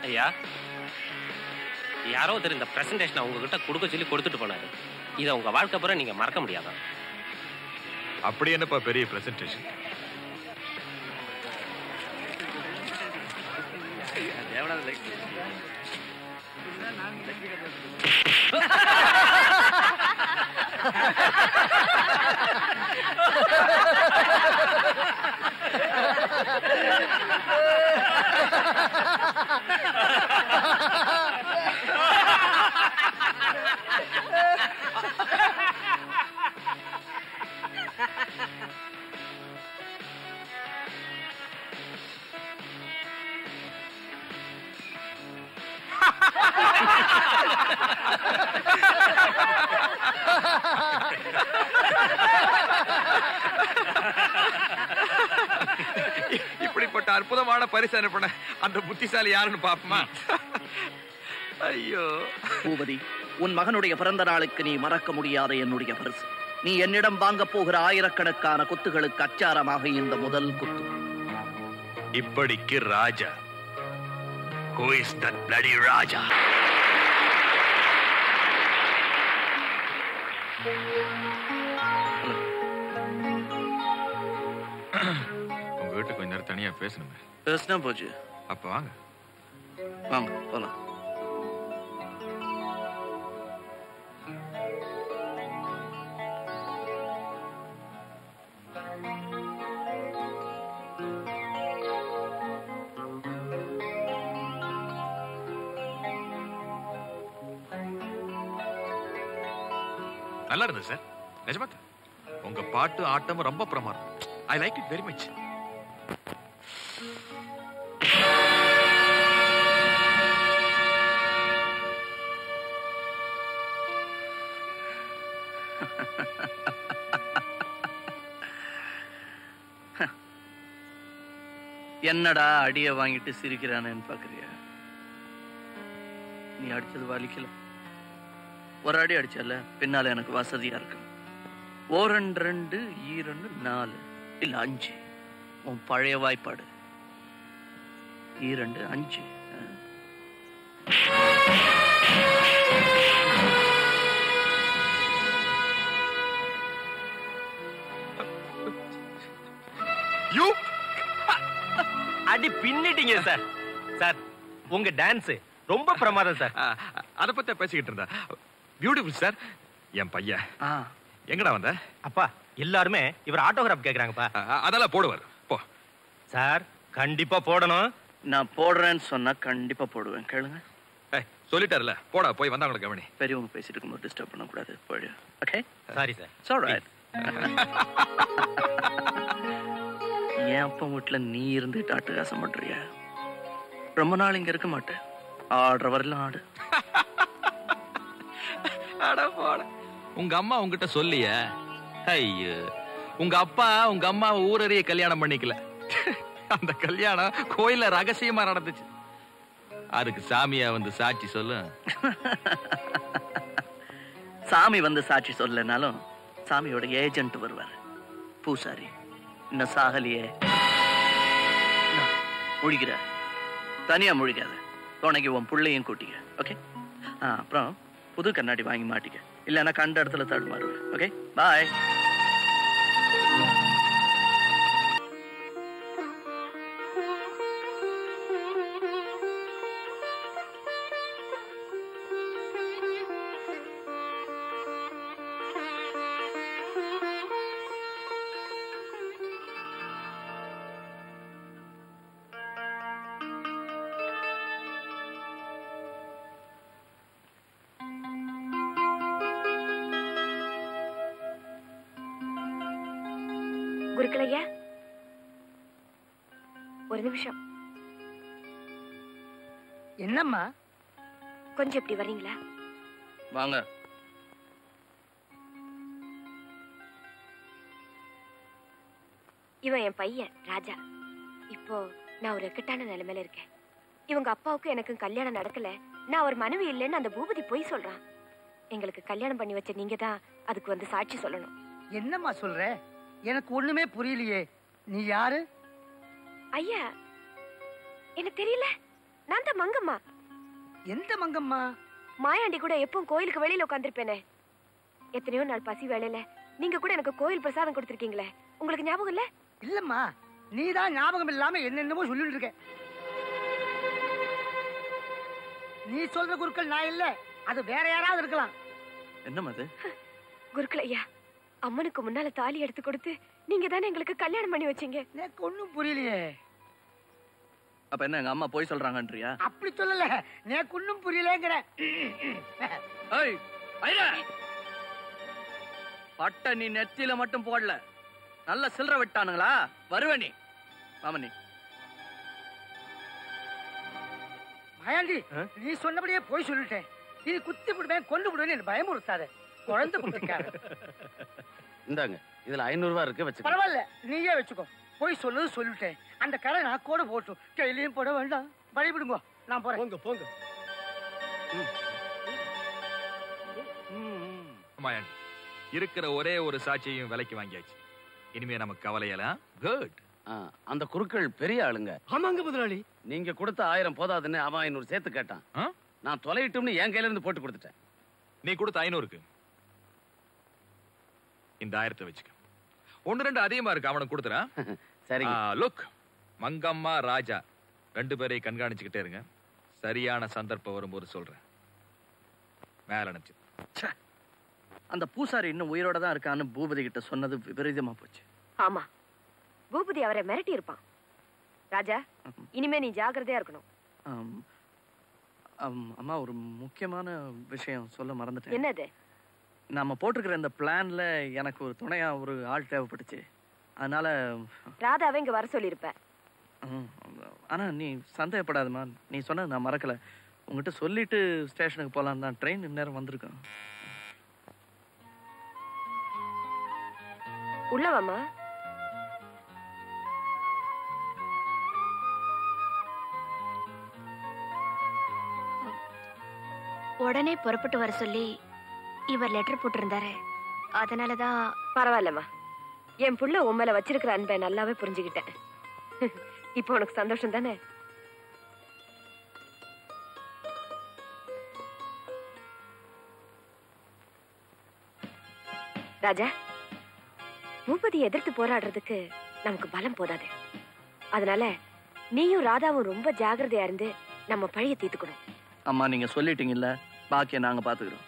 ஐயா, யாரோ ஒருத்தர் இந்த பிரசன்டேஷனை உங்ககிட்ட கொடுக்க சொல்லி கொடுத்துட்டு போனாரு. இதை உங்க வாழ்க்கை பூரா நீங்க மறக்க முடியாதா? அப்படி என்னப்பா பெரிய பிரசன்டேஷன்? இப்படிப்பட்ட அற்புதமான பரிசு அனுப்பின அந்த புத்திசாலி யாருன்னு பாப்போமா? ஐயோ பூபதி, உன் மகனுடைய பிறந்த நாளுக்கு நீ மறக்க முடியாத என்னுடைய பரிசு. நீ என்னிடம் வாங்க போகிற ஆயிரக்கணக்கான குத்துகளுக்கு அச்சாரமாக இந்த முதல் குத்து. இப்படிக்கு ராஜா. Who is that bloody ராஜா? உங்க வீட்டுக்கு கொஞ்ச நேரம் தனியா பேசணுமே. பேசினா போச்சு. அப்ப வாங்க வாங்க போலாம். நல்லா இருந்தது சார். நிஜமா உங்க பாட்டு ஆட்டமும் ரொம்ப பிரமாதம். I like it very much. என்னடா அடிய வாங்கிட்டு சிரிக்கிறானேன்னு பாக்குறியா? நீ அடிச்சது வலிக்கல. ஒரு அடி அடிச்சல, பின்னால எனக்கு வசதியா இருக்கு. 1 2 2 4 இல்ல 5. உன் பழைய வாய்ப்பாடு 2 5. யூ அடி பின்னிட்டீங்க சார். சார், உங்க டான்ஸ் ரொம்ப பிரமாதம் சார். அத பத்தி பேசிக்கிட்டு இருந்தா. Beautiful sir. என் பையன் எங்கடா வந்த? அப்பா, எல்லாருமே இவர் ஆட்டோகிராஃப் கேக்குறாங்கப்பா. அதெல்லாம் போடுவார். போ சார், கண்டிப்பா போடணும். நான் போடுறேன்னு சொன்னா கண்டிப்பா போடுவேன். கேளுங்க. சொல்லிட்டாருல, போடா போய் வந்தவங்களை கவனி. பெரியவங்க பேசிட்டு இருக்கும்போது டிஸ்டர்ப் பண்ணக்கூடாது. போயிடு. Okay, sorry sir. It's alright. என் அப்பா வீட்டுல நீ இருந்துட்டு அட்டகாசம் பண்றியா? ரொம்ப நாள் இங்க இருக்க மாட்டேன். ஆடுற வரலாம் ஆடு. உங்க அம்மா உங்ககிட்ட சொல்லிய? ஐயோ, உங்க அப்பா உங்க அம்மா ஊரறிய கல்யாணம் பண்ணிக்கல. அந்த கல்யாணம் கோயில ரகசியமா நடந்துச்சு. அதுக்கு சாமியா வந்து சாட்சி சொல்லு. சாமி வந்து சாட்சி சொல்லனாலும் சாமியோட ஏஜென்ட் வருவார், பூசாரி. இன்னும் சாகலியே. முழிக்கிற தனியா முழிக்காத. துணைக்கு உன் பிள்ளையும் கூட்டிக்க. ஓகே, அப்புறம் புது கண்ணாடி வாங்கி மாட்டிக்க. இல்லைன்னா கண்ட இடத்துல தடுமாறுவேன். ஓகே, பாய். குருக்களையா, ஒரு நிமிஷம். என்னம்மா? கொஞ்சம் இப்படி வர்றீங்களா? வாங்க. இவன் என் பையன் ராஜா. இப்போ நான் ஒரு இக்கட்டான நிலைமையில இருக்கேன். இவங்க அப்பாவுக்கு எனக்கு கல்யாணம் நடக்கல. நான் ஒரு மனைவி இல்லைன்னு அந்த பூபதி போய் சொல்றான். எங்களுக்கு கல்யாணம் பண்ணி வச்ச நீங்க தான் அதுக்கு வந்து சாட்சி சொல்லணும். என்னம்மா சொல்ற? எனக்கு ஒண்ணுமே புரியலையே. நீ யாரு? ஐயா எனக்கு தெரியல. நான் தான் மங்கம்மா. எந்த மங்கம்மா? மாயாண்டி கூட எப்பவும் கோயிலுக்கு வெளியில உட்காந்துருப்பேனே. எத்தனையோ நாள் பசி வேலையில நீங்க கூட எனக்கு கோயில் பிரசாதம் கொடுத்திருக்கீங்களே, உங்களுக்கு ஞாபகம் இல்ல? இல்லம்மா, நீதான் ஞாபகம் இல்லாம என்னென்னமோ சொல்லிட்டு இருக்க. நீ சொல்ற குருக்கள் நான் இல்ல, அது வேற யாராவது இருக்கலாம். என்னம்மா அது? குருக்கள் ஐயா, அம்மனுக்கு முன்னால தாலி எடுத்து கொடுத்து நீங்க தானே எங்களுக்கு கல்யாணம் பண்ணி வச்சீங்க. எனக்கு ஒண்ணும் புரியலையே. அப்ப என்ன எங்க அம்மா போய் சொல்றாங்கன்றியா? அப்படி சொல்லல, எனக்கு ஒண்ணும் புரியலங்கிற. ஏய் ஐயா, பட்ட நீ நெத்தியில மட்டும் போடல, நல்ல சில்லற விட்டானுங்களா? வருவனி மாமனி. மாயாண்டி, நீ சொன்னபடியே போய் சொல்லிட்டேன். நீ குத்தி விடுவேன் கொண்டு விடுவேன் பயமுறுத்தாத. குழந்தை குட்டிக்கார. இந்தாங்க, இதுல 500 ரூபாய் இருக்கு, வச்சு. பரவாயில்ல, நீயே வச்சுக்கோ. போய் சொல்லுது சொல்லிட்டேன். அந்த கடை நான் கூட போட்டும், கையிலையும் போட வேண்டாம். வழிவிடுங்க, நான் போறேன். போங்க போங்க. மாயாண்டி, இருக்கிற ஒரே ஒரு சாட்சியையும் விலைக்கு வாங்கியாச்சு. இனிமே நமக்கு கவலையெல்லாம் குட். அந்த குருக்கள் பெரிய ஆளுங்க. ஆமாங்க முதலாளி. நீங்க கொடுத்த 1000 போதாதுன்னு அவன் 500 சேர்த்து கேட்டான். நான் தொலையிட்டும்னு என் கையில இருந்து போட்டு கொடுத்துட்டேன். நீ கொடுத்த 500க்கு இந்த 1000 வச்சுக்க. 1-2 அதிகமா இருக்கு, அவனுக்கு கொடுத்துறேன். சரி. லுக், மங்கம்மா ராஜா 2 பேரையும் கண்காணிச்சுக்கிட்டே இருங்க. சரியான சந்தர்ப்பம் வரும்போது சொல்றேன். மேல நினைச்சு அந்த பூசாரி இன்னும் உயிரோட தான் இருக்கான்னு பூபதி கிட்ட சொன்னது விபரீதமா போச்சு. ஆமா, பூபதி அவரை மிரட்டி இருப்பான். ராஜா, இனிமே நீ ஜாக்கிரதையா இருக்கணும். அம்மா, ஒரு முக்கியமான விஷயம் சொல்ல மறந்துட்டேன். என்னது? நாம போட்டிருக்கிற இந்த பிளான்ல எனக்கு ஒரு துணையா ஒரு ஆள் தேவைப்பட்டுச்சு. அதனால ராதாவை இங்க வர சொல்லியிருப்ப. ஆனா நீ சந்தேகப்படாதம்மா, நீ சொன்னது நான் மறக்கல. உங்ககிட்ட சொல்லிட்டு ஸ்டேஷனுக்கு போலாம் தான். ட்ரெயின் இந்நேரம் வந்திருக்கேன். உள்ளவாமா. உடனே புறப்பட்டு வர சொல்லி இவர் லெட்டர் போட்டிருந்தாரு. அதனாலதான். பரவாயில்லம்மா, என் புள்ள உண்மையில வச்சிருக்கிற அன்பை நல்லாவே புரிஞ்சுக்கிட்டேன். இப்போ உனக்கு சந்தோஷம் தானே? ராஜா, பூபதியை எதிர்த்து போராடுறதுக்கு நமக்கு பலம் போதாது. அதனால நீயும் ராதாவும் ரொம்ப ஜாக்கிரதையா இருந்து நம்ம பழிய தீர்த்துக்கணும். அம்மா, நீங்க சொல்லிட்டீங்கல்ல, பாக்கிய நாங்க பாத்துக்கிறோம்.